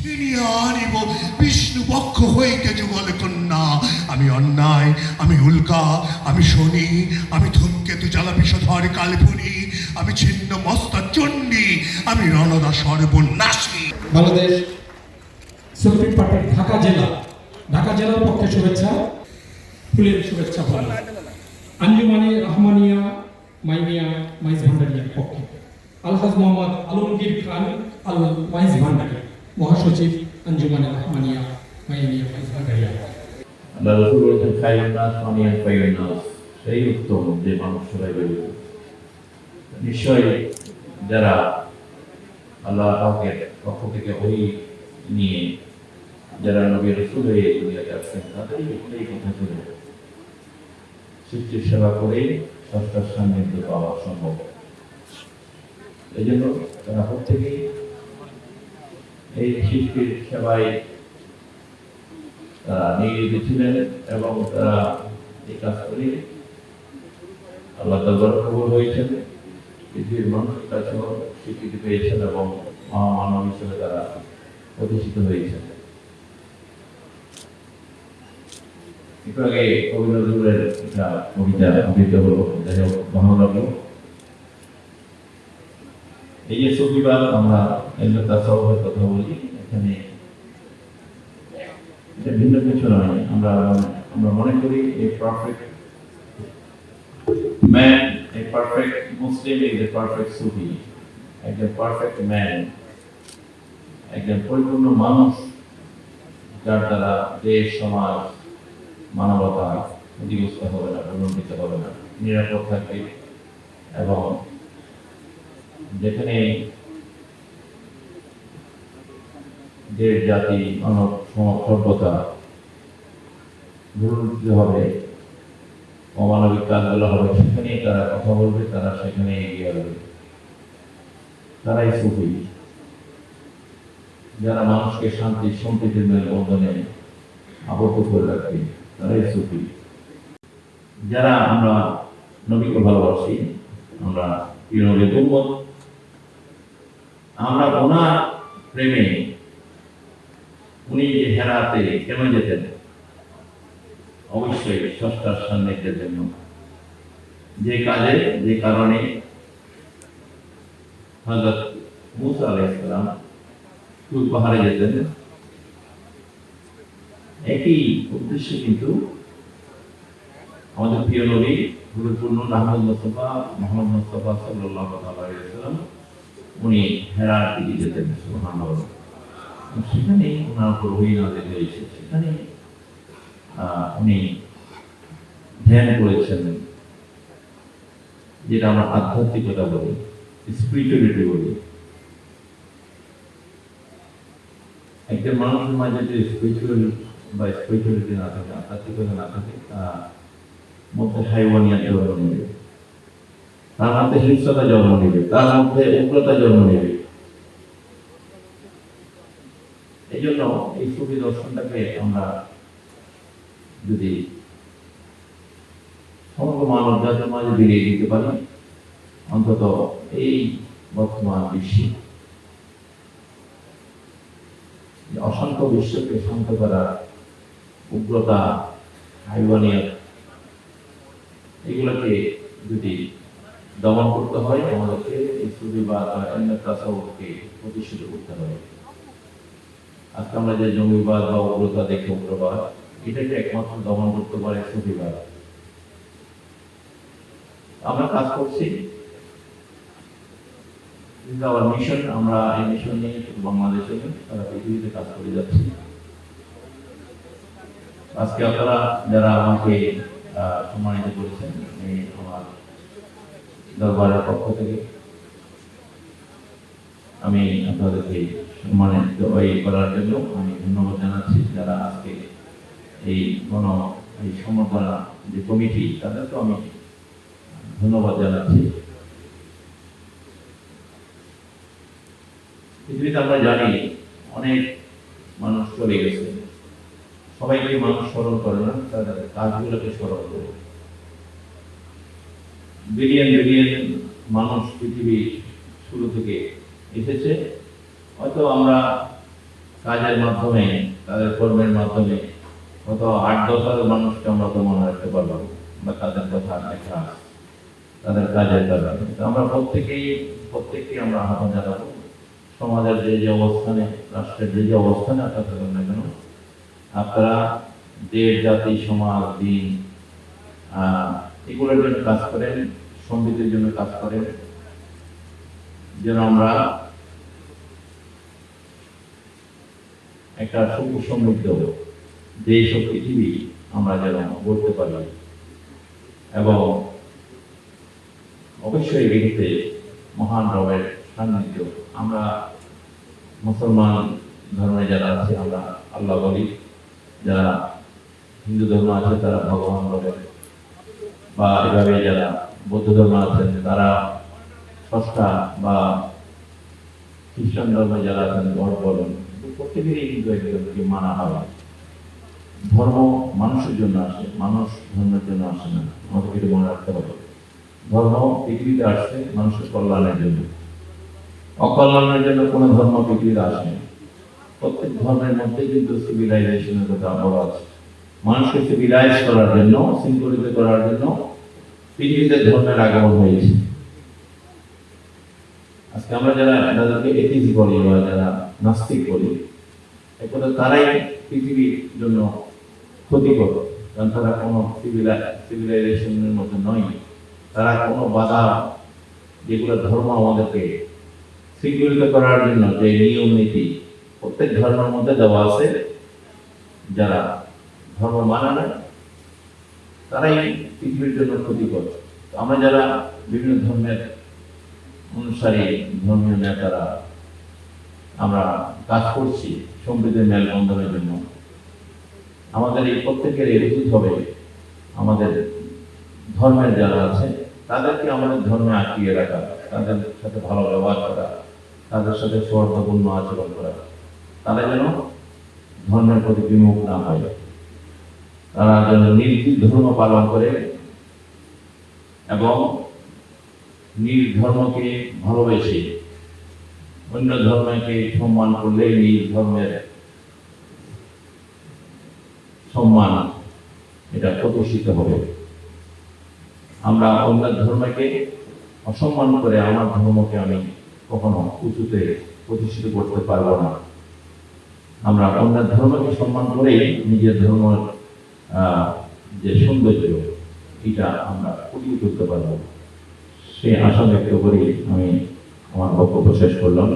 ছিনিয়ে আনিব বিষ্ণু পক্ষ হইতে যুগল কন্যা। আমি অন্যায়, আমি উল্কা, আমি শনি, আমি ধূমকেতু জ্বালা বিষধর কালপুনি, আমি ছিন্ন মস্তা চণ্ডী, আমি রণদা সর্বনাশী। বাংলাদেশ সুপ্রিম পার্টির ঢাকা জেলার পক্ষে শুভেচ্ছা, ফুলের শুভেচ্ছা ভালো। আঞ্জুমানে রহমানিয়া মাইমিয়া মাইজ ভান্ডারিয়ার পক্ষে আলহাজ মোহাম্মদ আলমগীর খান আল মাইজ ভান্ডারি, মহাসচিব আঞ্জুমানে রহমানিয়া মাইমিয়া মাইজ ভান্ডারিয়া। আল্লাহ রাসূল বলেছেন খায়রুন নাস মানিয়ান খায়রুন নাস, সেই উত্তম যে মানুষ সবাই বেরিয়ে। নিশ্চয়ই যারা আল্লাহ পাকের পক্ষ থেকে ওই নিয়ে যারা নবী রাসূল হয়ে দুনিয়াতে আসছেন তাদের এই কথা ছিল সৃষ্টির সেবা করে স্রষ্টার সান্নিধ্য পাওয়া সম্ভব। এই জন্য তারা প্রত্যেকেই এই সৃষ্টির সেবায় তারা নিয়োজিত ছিলেন এবং তারা এই কাজ করে আল্লাহ দরবার কবুল হয়েছেন, পৃথিবীর মানুষের কাছেও স্বীকৃতি পেয়েছেন এবং মহামানব হিসেবে তারা প্রতিষ্ঠিত হয়েছেন। একটু আগে কবি নজরুলের একটা কবিতা আবৃত্তি হলো, যাই হোক ভালো লাগলো। এই যে সুফিবাদ আমরা তাসাউফের কথা বলি, এখানে এটা ভিন্ন কিছু নয়। আমরা মনে করি এই perfect man, a perfect Muslim is a perfect Sufi. একজন পারফেক্ট ম্যান, একজন পরিপূর্ণ মানুষ যার দ্বারা দেশ, সমাজ, মানবতা ক্ষতিগ্রস্ত হবে না, প্রলম্বিত হবে না, নিরাপদ থাকবে এবং যেখানে দেশ, জাতি, মানব সভ্যতা প্রলম্বিত হবে, অমানবিক কাজগুলো হবে, সেখানে তারা কথা বলবে, তারা সেখানে এগিয়ে আসবে। তারাই সুফি, যারা মানুষকে শান্তি সম্প্রীতির মেলবন্ধনে আবদ্ধ করে রাখবে, তারাই সুফি। যারা আমরা নবীকে ভালোবাসি, আমরা প্রিয় নবীর উম্মত, আমরা ওনার প্রেমে, উনি যে হেরাতে কেন যেতেন, অবশ্যই স্রষ্টার সান্নিধ্যের জন্য। যে কাজে, যে কারণে হযরত মূসা আলাইহিস সালাম তুর পাহাড়ে যেতেন, একই উদ্দেশ্যে কিন্তু আমাদের প্রিয় নবী পরিপূর্ণ মুহাম্মদ মুস্তাফা সাল্লাল্লাহু আলাইহি ওয়াসাল্লাম উনি হেরার দিকে যেতেন। সুবহানাল্লাহ। সেখানে ওনার উপর ওহী নাযিল হয়েছে, সেখানে উনি ধ্যান করেছেন, যেটা আমরা আধ্যাত্মিকতা বলি, স্পিরিচুয়ালিটি বলি। একজন মানুষের মাঝে যদি স্পিরিচুয়ালিটি না থাকে, আধ্যাত্মিকতা না থাকে, তার মধ্যে হাইওয়ানিয়াত জন্ম নেবে, তার মধ্যে হিংসতা জন্ম নেবে, তার মধ্যে উগ্রতা জন্ম নেবে। এই জন্য এই সুফি দর্শনটাকে আমরা যদি সমগ্র মানব জাতির মাঝে বেরিয়ে দিতে পারি, অন্তত এই বর্তমান বিশ্বে অশান্ত বিশ্বকে শান্ত করার উগ্রতা, হাইওয়ানিয়াত, এগুলোকে যদি দমন করতে হয়, আমাদেরকে এই সুফিবাদ বা তাসাউফকে প্রতিষ্ঠিত করতে হবে। আজকে আমরা যে জঙ্গিবাদ বা উগ্রতা দেখে, উগ্রবাদ, এটাকে একমাত্র দমন করতে পারে সুফিবাদ। আমরা কাজ করছি, আমার মিশন, আমরা এই মিশন নিয়ে বাংলাদেশে সারা পৃথিবীতে কাজ করে যাচ্ছি। আজকে আপনারা যারা আমাকে সম্মানিত করেছেন, আমার দরবারের পক্ষ থেকে আমি আপনাদেরকে সম্মানিত করার জন্য আমি ধন্যবাদ জানাচ্ছি। যারা আজকে এই সম্বর্ধনা যে কমিটি, তাদেরকেও আমি ধন্যবাদ জানাচ্ছি। পৃথিবীতে আমরা জানি অনেক মানুষ চলে গেছে, সবাইকে মানুষ স্মরণ করে না, তাদের কাজগুলোকে স্মরণ করে। বিলিয়ন বিলিয়ন মানুষ পৃথিবীর শুরু থেকে এসেছে, হয়তো আমরা কাজের মাধ্যমে, তাদের কর্মের মাধ্যমে কত 8-10 মানুষকে আমরা তো মনে রাখতে পারবো বা তাদের কথা লেখা, তাদের কাজের কারণে। তো আমরা প্রত্যেকেই আমরা আহ্বান জানাবো, সমাজের যে অবস্থানে, রাষ্ট্রের যে অবস্থানে আপনারা থাকুন না কেন, আপনারা দেশ, জাতি, সমাজ, দিন এগুলোর জন্য কাজ করেন, সমৃদ্ধির জন্য কাজ করেন, যেন আমরা একটা সমৃদ্ধ দেশ ও পৃথিবী আমরা যেন গড়তে পারি। এবং অবশ্যই এটিতে মহান রবের সান্নিধ্য, আমরা মুসলমান ধর্মে যারা আছে আমরা আল্লাহ বলি, যারা হিন্দু ধর্ম আছে তারা ভগবান বলে, বা এভাবে যারা বৌদ্ধ ধর্ম আছেন তারা স্রষ্টা, বা খ্রিস্টান ধর্মে যারা আছেন গড বলেন। প্রত্যেকেরই কিন্তু একজনকে মানা হয়। ধর্ম মানুষের জন্য আসে, মানুষ ধর্মের জন্য আসে না, আমাদেরকে এটা মনে রাখতে হবে। ধর্ম পৃথিবীতে আসছে মানুষের কল্যাণের জন্য, অকল্যাণের জন্য কোনো ধর্ম পৃথিবীতে আসেনি। প্রত্যেক ধর্মের মধ্যে কিন্তু সিভিলাইজেশনের কথা বলা আছে। মানুষকে সিভিলাইজ করার জন্য, শৃঙ্খলিত করার জন্য পৃথিবীতে ধর্মের আগমন হয়েছে। আজকে আমরা যারা তাদেরকে এথিস্ট বলি বা যারা নাস্তিক বলি, একথা তারাই পৃথিবীর জন্য ক্ষতিকর, কারণ তারা কোনো সিভিলাইজেশনের মধ্যে নয়। তারা কোনো বাধা, যেগুলো ধর্ম আমাদেরকে শৃঙ্খলিত করার জন্য যে নিয়ম নীতি প্রত্যেক ধর্মের মধ্যে দেওয়া আছে, যারা ধর্ম মানে না তারাই পৃথিবীর জন্য ক্ষতিকর। আমরা যারা বিভিন্ন ধর্মের অনুসারী, ধর্মীয় নেতারা আমরা কাজ করছি সমৃদ্ধির মেলবন্ধনের জন্য, আমাদের এই প্রত্যেকের উচিত হবে আমাদের ধর্মের যারা আছে তাদেরকে আমাদের ধর্মে আটকিয়ে রাখা, তাদের সাথে ভালো ব্যবহার করা, তাদের সাথে সৌহার্দ্যপূর্ণ আচরণ করা, তারা যেন ধর্মের প্রতি বিমুখ না হয়, তারা যেন নিজ ধর্ম পালন করে এবং নিজ ধর্মকে ভালোবেসে অন্য ধর্মকে সম্মান করলে নিজ ধর্মের সম্মান এটা প্রতিষ্ঠিত হবে। আমরা অন্য ধর্মকে অসম্মান করে আমার ধর্মকে আমি কখনো উঁচুতে প্রতিষ্ঠিত করতে পারবো না। আমরা অন্য ধর্মকে সম্মান করে নিজের ধর্মের যে সৌন্দর্য এটা আমরা ফুটিয়ে তুলতে পারবো, সে আশা ব্যক্ত করি আমি আমার বক্তব্য শেষ করলাম।